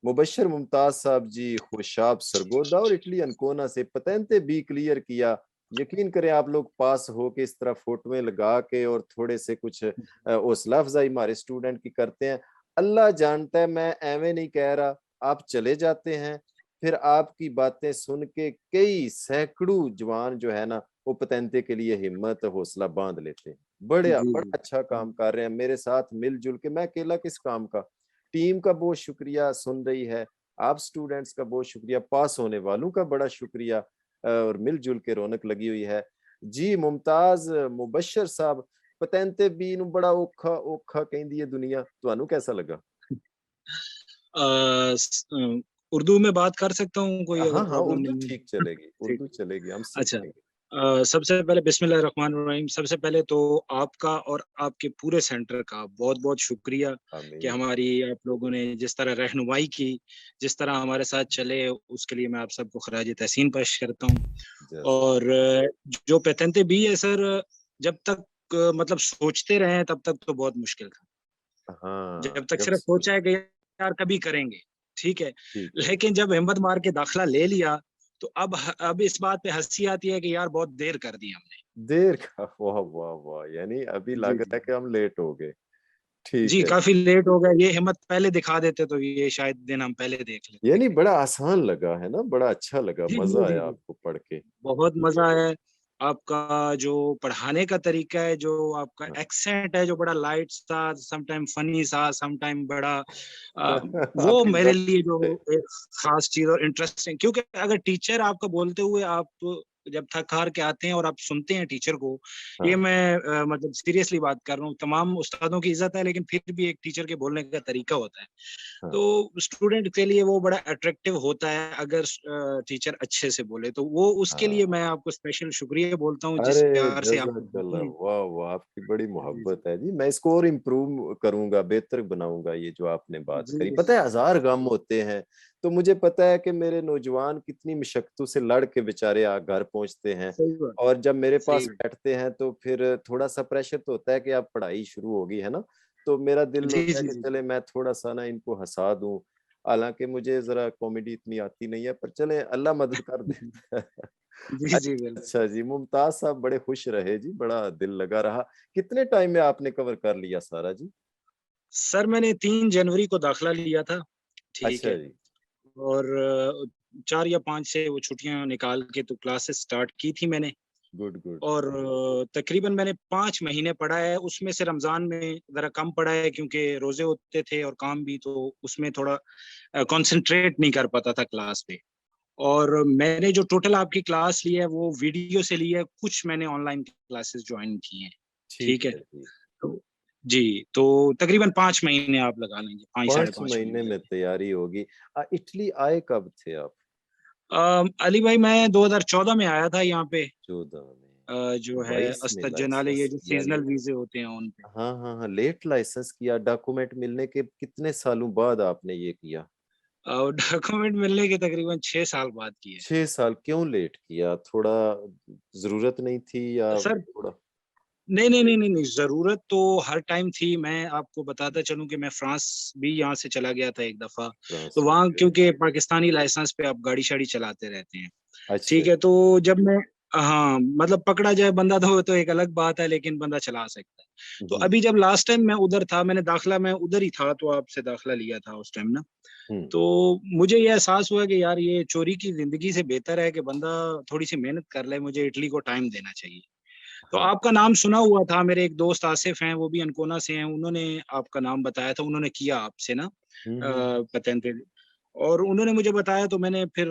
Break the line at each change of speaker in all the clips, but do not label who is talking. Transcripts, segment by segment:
मुबश्शिर मुमताज साहब जी खुशाब सरगोदा और इटली अनकोना से पतेंते भी क्लियर किया। यकीन करें आप लोग पास हो के इस तरह फोटोएं लगा के और थोड़े से कुछ हौसला अफजाई हमारे स्टूडेंट की करते हैं। अल्लाह जानता है मैं एवं नहीं कह रहा। आप चले जाते हैं, फिर आपकी बातें सुन के कई सैकड़ों जवान जो है ना वो पतेंते के लिए हिम्मत हौसला बांध लेते हैं। बड़े
जी,
बड़ा
जी।
अच्छा काम कर रहे हैं मेरे साथ मिलजुल के। मैं अकेला किस काम का। टीम का बहुत शुक्रिया सुन रही है, आप स्टूडेंट्स का बहुत शुक्रिया, पास होने वालों का बड़ा शुक्रिया, और मिलजुल के रौनक लगी हुई है। जी मुमताज मुबश्शिर साहब, पतेंते बी नु बड़ा औखा औखा कहंदी है दुनिया, ਤੁਹਾਨੂੰ कैसा लगा?
उर्दू में बात कर सकता हूँ, कोई अगर
हाँ हाँ,
प्रॉब्लम
उर्दू
नहीं है?
ठीक चलेगी,
ठीक
उर्दू
है।
चलेगी, हम सीख
अच्छा,
लेंगे।
सबसे पहले बिस्मिल्लाहिर्रहमानिर्रहीम। सबसे पहले तो आपका और आपके पूरे सेंटर का बहुत-बहुत शुक्रिया कि
आमीन।
हमारी आप लोगों ने जिस तरह रहनुमाई की, जिस तरह हमारे साथ चले, उसके लिए मैं आप सबको खराज तहसीन पेश करता हूँ।
जज़ा।
और जो पेतेंते भी है सर, जब तक मतलब सोचते रहे तब तक तो बहुत मुश्किल था।
हाँ,
जब तक
जब
सिर्फ
सोच
सोचा है कि यार कभी करेंगे, ठीक है।
ठीक है।
लेकिन जब हिम्मत मार के दाखिला ले लिया, तो अब इस बात पे हँसी आती है कि यार बहुत देर कर दी हमने।
देर का वाह, वाह, वाह! यानी अभी
जी,
लग रहा
जी।
है कि हम लेट हो गए। ठीक
जी,
है।
काफ़ी लेट हो गए, ये हिम्मत पहले दिखा देते तो ये शायद दिन हम पहले देख लेते
यानी
कि
बड़ा आसान लगा, है ना? बड़ा अच्छा लगा,
जी, जी,
मज़ा
जी,
आया
जी।
आपको पढ़ के।
बहुत मज़ा आया है। आपका जो पढ़ाने का तरीका है, जो आपका
हाँ।
एक्सेंट है, जो बड़ा लाइट सा, सम टाइम फनी सा, सम टाइम बड़ा वो
आपकी
मेरे
बात
लिए जो
है।
एक ख़ास चीज़ और इंटरेस्टिंग, क्योंकि अगर टीचर आपका बोलते हुए आप जब थक-हार के आते हैं और आप सुनते हैं टीचर को, ये
हाँ,
मैं मतलब सीरियसली बात कर रहा हूँ, तमाम उस्तादों की इज़्ज़त है, लेकिन फिर भी एक टीचर के बोलने का तरीका होता है।
हाँ,
तो स्टूडेंट के लिए वो बड़ा अट्रैक्टिव होता है अगर टीचर अच्छे से बोले, तो वो उसके लिए
हाँ।
मैं आपको स्पेशल शुक्रिया बोलता हूँ जिस
अरे
प्यार से आप
जज़ाकल्लाह! वाह, वाह! आपकी बड़ी
जी, जी।
मोहब्बत है जी। मैं इसको और इम्प्रूव करूँगा, बेहतर बनाऊँगा ये जो आपने बात
जी,
करी।
जी।
पता है हज़ार गम होते हैं, तो मुझे पता है कि मेरे नौजवान कितनी मशक्क़तों से लड़ के बेचारे घर पहुँचते हैं,
सही बात,
और जब मेरे
सही
पास
बात।
बैठते हैं तो फिर थोड़ा-सा प्रेशर तो होता है कि अब पढ़ाई शुरू होगी, है ना? तो मेरा दिल
जी,
होता है
जी,
कि
जी।
चले मैं थोड़ा-सा ना इनको हँसा दूँ। हालाँकि मुझे ज़रा कॉमेडी इतनी आती नहीं है, पर चलें अल्लाह मदद कर देता है।
जी, जी, बिल्कुल।
अच्छा जी, मुमताज़ साहब बड़े खुश रहे जी, बड़ा दिल लगा रहा। कितने टाइम में आपने कवर कर लिया सारा जी?
सर मैंने 3 जनवरी को दाखिला लिया था, ठीक
अच्छा
है।
जी,
और 4 या 5 से वो छुट्टियाँ निकाल के तो क्लासेस स्टार्ट की थी मैंने।
Good, good.
और तकरीबन मैंने 5 महीने पढ़ा है, उसमें से रमज़ान में ज़रा कम पढ़ा है क्योंकि रोज़े होते थे और काम भी, तो उसमें थोड़ा कॉन्सन्ट्रेट नहीं कर पाता था क्लास पे। और मैंने जो टोटल आपकी क्लास ली है, वो वीडियो से ली है, कुछ मैंने ऑनलाइन क्लासेस जॉइन की हैं,
ठीक
ठीक है?
है जी।
तो जी, तो तकरीबन 5 महीने आप लगा लेंगे, 5 साढ़े
5
5
महीने
महीने
में
लगे।
तैयारी होगी। इटली आए कब थे आप?
अली भाई मैं 2014 में आया था यहाँ पे,
14 में।
जो है
22 में
अस्तजनाले, ये
लाइसेंस
जो
यानी
सीज़नल वीज़े होते हैं उन पे।
हाँ, हाँ, हाँ, लेट लाइसेंस किया, डॉक्यूमेंट मिलने के कितने सालों बाद आपने ये किया?
और डॉक्यूमेंट मिलने के तकरीबन 6 साल बाद की है।
6 साल क्यों लेट किया? थोड़ा ज़रूरत नहीं थी या
सर
थोड़ा
नहीं, नहीं, नहीं, नहीं, नहीं, ज़रूरत तो हर टाइम थी। मैं आपको बताता चलूँ कि मैं फ्रांस भी यहाँ से चला गया था एक दफ़ा।
फ्रांस
तो
में
वहाँ
गए?
क्योंकि पाकिस्तानी लाइसेंस पे आप गाड़ी-शाड़ी चलाते रहते हैं,
अच्छा
ठीक है? तो जब मैं हाँ, मतलब पकड़ा जाए बंदा तो एक अलग बात है, लेकिन बंदा चला सकता है। तो
जी।
अभी जब लास्ट टाइम मैं उधर था, मैंने दाखिला मैं उधर ही था, तो आपसे दाखिला लिया था उस टाइम ना।
हुँ।
तो मुझे ये एहसास हुआ कि यार ये चोरी की ज़िंदगी से बेहतर है कि बंदा थोड़ी-सी मेहनत कर ले, मुझे इटली को टाइम देना चाहिए। तो
हाँ।
आपका नाम सुना हुआ था, मेरे एक दोस्त आसिफ हैं, वो भी अनकोना से हैं, उन्होंने आपका नाम बताया था, उन्होंने किया आपसे ना
हुँ, हुँ, हुँ।
पतेंते और उन्होंने मुझे बताया तो मैंने फिर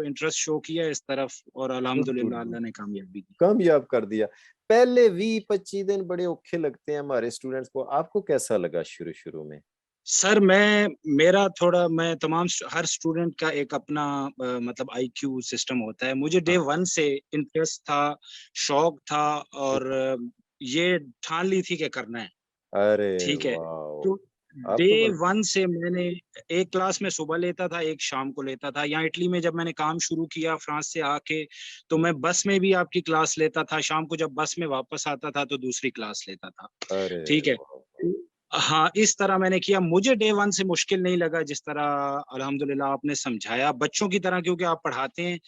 इंटरेस्ट शो किया इस तरफ और
गुड, गुड,
अल्हम्दुलिल्लाह
गुड।
अल्लाह ने कामयाबी दी।
कामयाब कर दिया। पहले 20-25 दिन बड़े औखे लगते हैं हमारे स्टूडेंट्स को, आपको कैसा लगा शुरू-शुरू में?
सर मेरा थोड़ा मैं तमाम हर स्टूडेंट का एक अपना मतलब आईक्यू सिस्टम होता है। मुझे डे
हाँ।
1 से इंटरेस्ट था, शौक था
हुँ।
और ये ठान ली थी कि करना है।
अरे
ठीक है।
वाओ!
तो
आप
डे
तो बड़ा
1 से मैंने एक क्लास में सुबह लेता था, एक शाम को लेता था। यहाँ इटली में जब मैंने काम शुरू किया फ्रांस से आके, तो
हुँ।
मैं बस में भी आपकी क्लास लेता था। शाम को जब बस में वापस आता था, तो दूसरी क्लास लेता था।
अरे
ठीक है।
वाह, वाह!
हाँ, इस तरह मैंने किया। मुझे डे 1 से मुश्किल नहीं लगा, जिस तरह अल्हम्दुलिल्लाह आपने समझाया बच्चों की तरह, क्योंकि आप पढ़ाते हैं।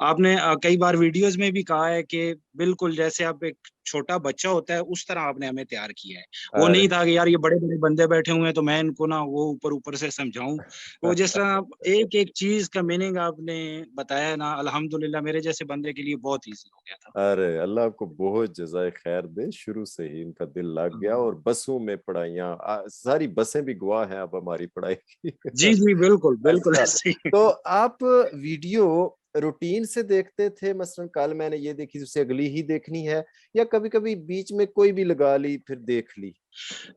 आपने कई बार वीडियोस में भी कहा है कि बिल्कुल जैसे आप एक छोटा बच्चा होता है उस तरह आपने हमें तैयार किया है। वो
अरे
नहीं था कि यार ये बड़े बड़े बंदे बैठे हुए हैं तो मैं इनको ना वो ऊपर ऊपर से समझाऊं। वो जिस तरह एक एक चीज का मीनिंग आपने बताया ना, अल्हम्दुलिल्लाह मेरे जैसे बंदे के लिए बहुत इजी हो गया था।
अरे अल्लाह आपको बहुत जज़ाए खैर दे, शुरू से ही इनका दिल लग गया और बसों में पढ़ाइयाँ, सारी बसें भी गवाह हैं अब हमारी पढ़ाई की।
जी जी, बिल्कुल बिल्कुल
अच्छा,
ऐसे ही।
तो आप वीडियो रूटीन से देखते थे, मसलन कल मैंने ये देखी उसे अगली ही देखनी है, या कभी-कभी बीच में कोई भी लगा ली फिर देख ली?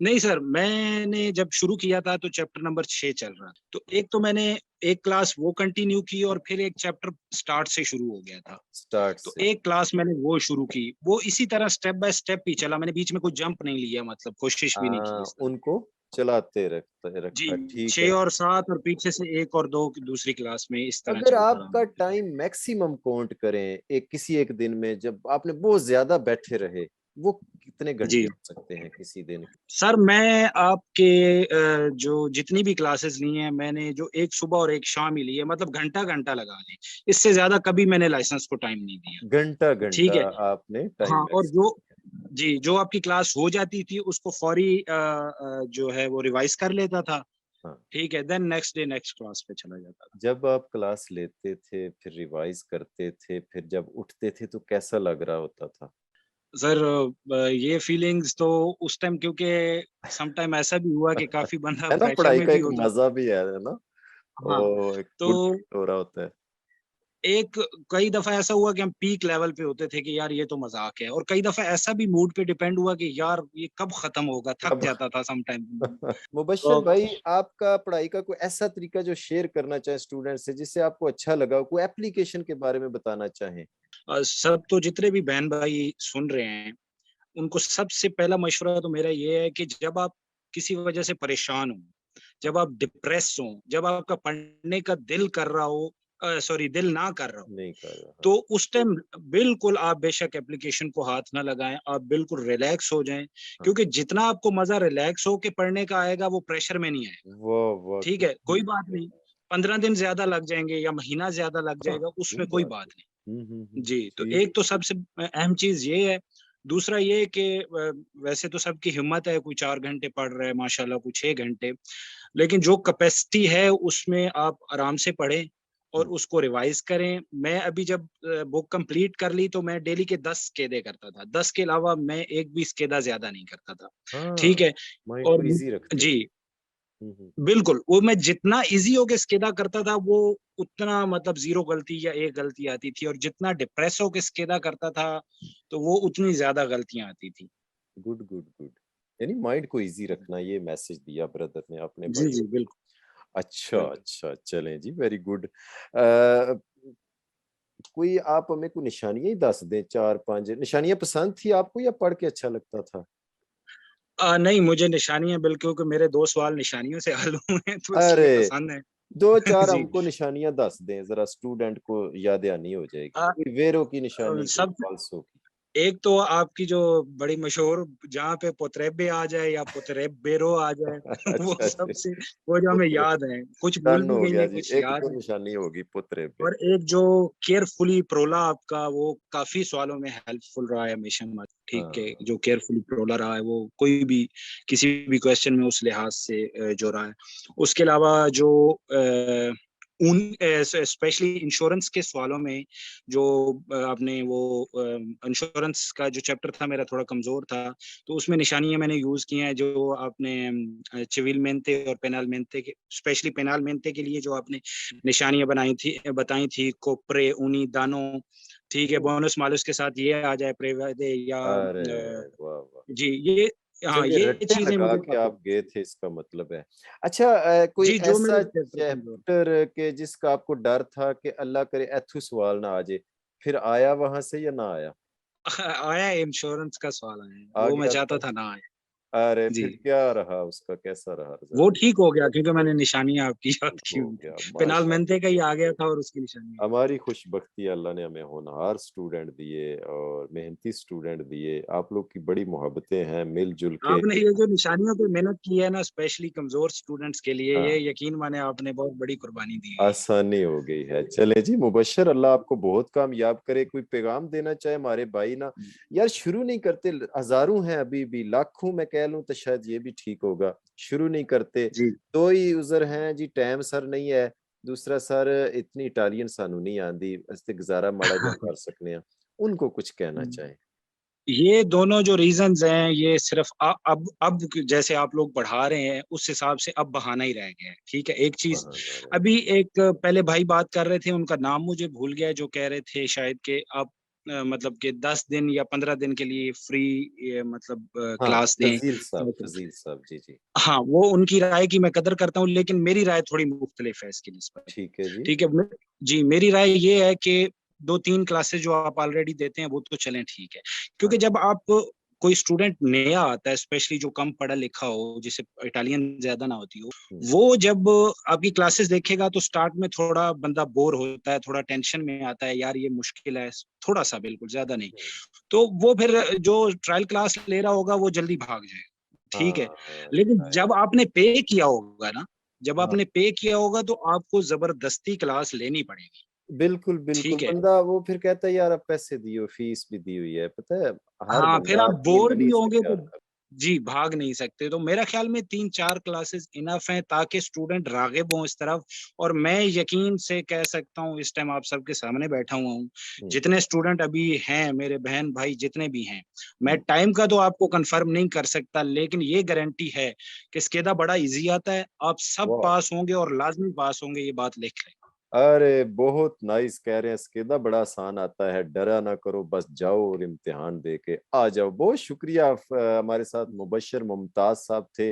नहीं सर, मैंने जब शुरू किया था तो चैप्टर नंबर 6 चल रहा था। तो एक तो मैंने एक क्लास वो कंटिन्यू की और फिर एक चैप्टर स्टार्ट से शुरू हो गया था।
स्टार्ट
तो
से।
एक क्लास मैंने वो शुरू की। वो इसी तरह स्टेप बाय स्टेप ही चला। मैंने बीच में कोई जंप नहीं लिया, मतलब कोशिश भी नहीं की इस तरह।
उनको चलाते रखते
जी,
रखा, ठीक
6
है।
और 7 और पीछे से 1 और 2 दूसरी क्लास में इस तरह
अगर
चलता रहा।
आपका टाइम मैक्सिमम काउंट करें एक किसी एक दिन में, जब आपने बहुत ज्यादा बैठे रहे, वो कितने घंटे
जी।
हो सकते हैं किसी दिन के?
सर मैं आपके जो जितनी भी क्लासेस ली हैं मैंने, जो एक सुबह और एक शाम ही ली है, मतलब घंटा-घंटा लगा लें। इससे ज़्यादा कभी मैंने लाइसेंस को टाइम नहीं दिया।
घंटा
ठीक
घंटा
है?
आपने टाइम
हाँ, और
मैक्सिमम
जो
किया?
जी, जो आपकी क्लास हो जाती थी उसको फौरी जो है वो रिवाइज़ कर लेता था।
हाँ।
ठीक है? Then next day next class पे चला जाता था।
जब आप क्लास लेते थे फिर रिवाइज करते थे, फिर जब उठते थे तो कैसा लग रहा होता था?
सर ये फीलिंग्स तो उस टाइम, क्योंकि सम टाइम ऐसा भी हुआ कि काफ़ी बंदा
है ना,
प्रेशर
पढ़ाई
में
का
भी
एक
हो जाता
मजा भी है ना?
है। हाँ,
ओ, एक
तो
गुड फील हो रहा होता है।
एक कई दफा ऐसा हुआ कि हम पीक लेवल पे होते थे कि यार ये तो मजाक है, और कई दफा ऐसा भी मूड पे डिपेंड हुआ कि यार ये कब खत्म होगा, थक
अब
जाता था सम टाइम।
मुबश्शिर
तो
भाई, आपका पढ़ाई का कोई ऐसा तरीका जो शेयर करना चाहे स्टूडेंट से, जिससे आपको अच्छा लगा हो, कोई एप्लीकेशन के बारे में बताना चाहें?
सब तो जितने भी बहन भाई सुन रहे हैं उनको सबसे पहला मशवरा तो मेरा ये है कि जब आप किसी वजह से परेशान हो, जब आप डिप्रेस हो, जब आपका पढ़ने का दिल कर रहा हो, सॉरी दिल ना कर रहा हो,
नहीं कर रहा।
तो उस टाइम बिल्कुल आप बेशक एप्लीकेशन को हाथ ना लगाएं, आप बिल्कुल रिलैक्स हो जाएं।
हाँ,
क्योंकि जितना आपको मजा रिलैक्स होके पढ़ने का आएगा वो प्रेशर में नहीं आएगा।
वाह वाह,
ठीक
क्या
है, कोई
ठीक
बात
है।
नहीं, 15 दिन ज्यादा लग जाएंगे या महीना ज्यादा लग
हाँ,
जाएगा,
कोई
उसमें कोई
बात
बात
नहीं।
नहीं। जी, तो
ठीक।
एक तो सबसे अहम चीज ये है। दूसरा ये कि वैसे तो सबकी हिम्मत है, कोई 4 घंटे पढ़ रहा है माशाल्लाह, कोई 6 घंटे, लेकिन जो कैपेसिटी है उसमें आप आराम से पढ़ें और
हम्म,
उसको रिवाइज करें। मैं अभी जब बुक कंप्लीट कर ली तो मैं डेली के 10 स्केदे करता था। 10 के अलावा मैं एक भी स्केदा ज्यादा नहीं करता था। ठीक
हाँ,
है?
माइंड
और
को इजी रखते
जी,
थे।
बिल्कुल, वो मैं जितना ईज़ी होके स्केदा करता था वो उतना, मतलब 0 गलती या 1 गलती आती थी, और जितना डिप्रेस होके स्केदा करता था तो वो उतनी ज़्यादा गलतियाँ आती थी।
Good good good. यानी माइंड को इजी रखना, ये मैसेज दिया ब्रदर ने अपने
जी,
भाइयों
जी,
को।
बिल्कुल,
अच्छा
बिल्कुल।
अच्छा, चलें जी, वेरी गुड। अ, कोई आप हमें कोई निशानियां ही दस दें, चार पांच निशानियां पसंद थी आपको या पढ़ के अच्छा लगता था?
नहीं, मुझे निशानियाँ, बिल्कुल, क्योंकि मेरे 2 सवाल निशानियों से हल हुए हैं तो इसलिए
अरे,
पसंद है।
दो चार
जी।
हमको निशानियां दस दें, जरा स्टूडेंट को याद दहानी हो जाएगी,
अ
कोई वेरो की निशानी, कोई
सब
फालसो की।
एक तो आपकी जो बड़ी मशहूर, जहाँ पे पोत्रेब्बे आ जाए या पोत्रेब्बेरो आ जाए वो
अच्छा जी,
सबसे, वो जो हमें
पुत्रे,
याद है। कुछ भूल
डन
भी
हो
गई
गया
हैं,
जी,
कुछ
एक
याद
तो
है।
निशानी होगी पुत्रे पे।
और एक जो केयरफुली प्रोला आपका, वो काफ़ी सवालों में हेल्पफुल रहा है हमेशा हमारा। ठीक है?
हाँ।
जो केयरफुली प्रोला रहा है वो कोई भी किसी भी क्वेश्चन में उस लिहाज से जो रहा है। उसके अलावा जो उन स्पेशली इंश्योरेंस के सवालों में जो आपने वो इंश्योरेंस का जो चैप्टर था मेरा थोड़ा कमजोर था, तो उसमें निशानियां मैंने यूज की हैं, जो आपने चिविल मेंते और पेनाल मेंते के, स्पेशली पेनाल मेंते के लिए जो आपने निशानियां बताई थी, कोप्रे उनी दानो। ठीक है?
ओ,
बोनस मालूस के साथ ये आ जाए, प्रेवादे या
अरे वाह वाह।
जी, ये,
अच्छा,
हाँ,
ये
ये
रट्टे
चीजें
लगा
मुझे
के
काफी,
आप गए थे, इसका मतलब है। अच्छा, कोई
जी, जो
ऐसा
मेरे चैप्टर कमजोर
चैप्टर के जिसका आपको डर था कि अल्लाह करे एथू सवाल ना आ जाए, फिर आया वहां से या ना आया?
आया, इंश्योरेंस का सवाल आया,
आ
वो मैं
गया
चाहता
था।
था ना आए।
अरे
जी।
फिर क्या रहा उसका, कैसा रहा
वो
रिजल्ट?
ठीक हो गया क्योंकि मैंने निशानियाँ आपकी याद की
हो
हुई थी।
गया,
पेनाल
माशा।
मेंथे का ही आ गया था और उसकी निशानी याद
हमारी खुशबख्ती अल्लाह ने हमें होनहार स्टूडेंट दिए और मेहनती स्टूडेंट दिए। आप लोग की बड़ी मोहब्बतें हैं, मिल-जुल के।
आपने ये जो निशानियों पे मेहनत की है ना स्पेशली कमज़ोर स्टूडेंट्स के लिए,
हाँ,
ये यकीन माने आपने बहुत बड़ी कुर्बानी दी है ये।
आसानी हो गई है। चलें जी, मुबश्शिर, अल्लाह आपको बहुत कामयाब करे। कोई पैगाम देना चाहे हमारे भाई ना, यार शुरू नहीं करते, हज़ारों हैं अभी भी, लाखों मैं कह लूँ तो शायद ये भी ठीक होगा। शुरू नहीं करते,
जी।
2 ही उज़र हैं जी, टाइम सर नहीं है, दूसरा सर इतनी इटालियन सानू नहीं आंदी, अस ते गुज़ारा माड़ा जिहा कर सकने आं। उनको कुछ कहना चाहें?
ये दोनों जो रीज़न्स हैं, ये सिर्फ़ अब जैसे आप लोग बढ़ा रहे हैं, उस हिसाब से अब बहाना ही रह गया है, ठीक है? एक चीज़
सुभान अल्लाह।
अभी एक पहले भाई बात कर रहे थे, उनका नाम मुझे भूल गया है, जो कह रहे थे शायद कि आप मतलब कि 10 दिन या 15 दिन के लिए फ्री ये मतलब
हाँ,
क्लास दें।
फ़ज़ील साहब, जी, जी।
हाँ, वो उनकी राय की मैं कदर करता हूँ, लेकिन मेरी राय थोड़ी मुख्तलिफ है इसकी निस्बत।
ठीक है जी।
ठीक है? जी, मेरी राय ये है कि 2-3 क्लासेस जो आप ऑलरेडी देते हैं, वो तो चलें ठीक है। क्योंकि
हाँ,
जब आप कोई स्टूडेंट नया आता है, स्पेशली जो कम पढ़ा-लिखा हो, जिसे इटालियन ज़्यादा ना आती हो,
हुँ,
वो जब आपकी क्लासेस देखेगा तो स्टार्ट में थोड़ा बंदा बोर होता है, थोड़ा टेंशन में आता है, यार ये मुश्किल है, थोड़ा-सा बिल्कुल, ज़्यादा नहीं।
हुँ।
तो वो फिर जो ट्रायल क्लास ले रहा होगा, वो जल्दी भाग जाएगा। ठीक है।
हाँ,
लेकिन
राइट।
जब आपने पे किया होगा ना, जब
हाँ।
आपने पे किया होगा तो आपको ज़बरदस्ती क्लास लेनी पड़ेगी।
बिल्कुल, बिल्कुल,
ठीक है?
बंदा वो फिर कहता है यार अब पैसे दिए, फीस भी दी हुई है, पता है? हर
हाँ, फिर
बंदा
आप
अपनी
बोर भी
मनी से
होंगे तो
प्यार कर।
जी, भाग नहीं सकते। तो मेरा ख़्याल में 3-4 क्लासेस इनफ़ हैं ताकि स्टूडेंट राग़िब हों इस तरफ और मैं यकीन से कह सकता हूँ इस टाइम आप सबके सामने बैठा हुआ हूँ।
हुँ,
जितने स्टूडेंट अभी हैं, मेरे बहन-भाई जितने भी हैं, मैं
हुँ,
टाइम का तो आपको कन्फ़र्म नहीं कर सकता लेकिन ये गारंटी है कि स्केदा बड़ा ईज़ी आता है। आप सब
वाह!
पास होंगे और लाज़मी पास होंगे, ये बात लिख लें।
अरे! बहुत नाइस कह रहे हैं, स्केदा बड़ा आसान आता है, डरा ना करो, बस जाओ और इम्तिहान दे के आ जाओ। बहुत शुक्रिया हमारे साथ मुबश्शिर मुमताज़ साहब थे।